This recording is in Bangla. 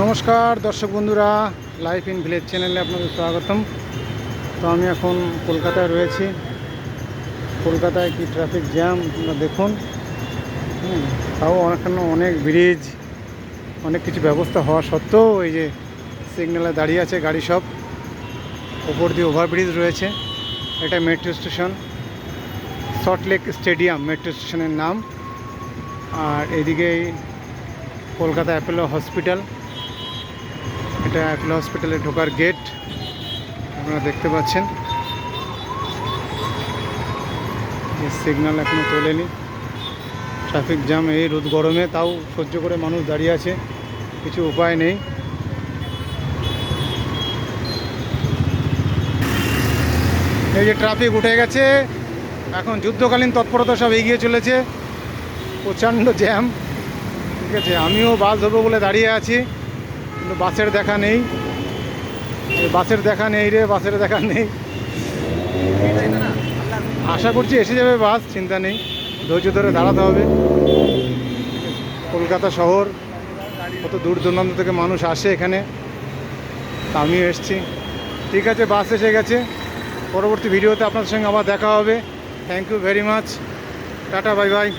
নমস্কার দর্শক বন্ধুরা, লাইফ ইন ভিলেজ চ্যানেলে আপনাদের স্বাগতম। তো আমি এখন কলকাতায় রয়েছি। কলকাতায় কি ট্রাফিক জ্যাম আপনারা দেখুন। তাও অনেক ব্রিজ, অনেক কিছু ব্যবস্থা হওয়া সত্ত্বেও এই যে সিগন্যালে দাঁড়িয়ে আছে গাড়ি সব। ওপর দিয়ে ওভারব্রিজ রয়েছে। এটা metro station, Salt Lake stadium metro স্টেশনের নাম। আর এদিকেই কলকাতা অ্যাপোলো হসপিটাল, এটা অ্যাপোলো হসপিটালে ঢোকার গেট আপনারা দেখতে পাচ্ছেন। এই সিগন্যাল এখনও তোলেনি। ট্রাফিক জ্যাম এই রোদ গরমে, তাও সহ্য করে মানুষ দাঁড়িয়ে আছে, কিছু উপায় নেই। এই যে ট্রাফিক উঠে গেছে, এখন যুদ্ধকালীন তৎপরতা সব এগিয়ে চলেছে। প্রচণ্ড জ্যাম, ঠিক আছে। আমিও বাস ধরবো বলে দাঁড়িয়ে আছি, কিন্তু বাসের দেখা নেই। বাসের দেখা নেই রে, বাসের দেখা নেই। আশা করছি এসে যাবে বাস, চিন্তা নেই, ধৈর্য ধরে দাঁড়াতে হবে। কলকাতা শহর, কত দূর দূরান্ত থেকে মানুষ আসে এখানে, আমিও এসছি। ঠিক আছে, বাস এসে গেছে। পরবর্তী ভিডিওতে আপনাদের সঙ্গে আবার দেখা হবে। Thank you very much. Tata, bye by.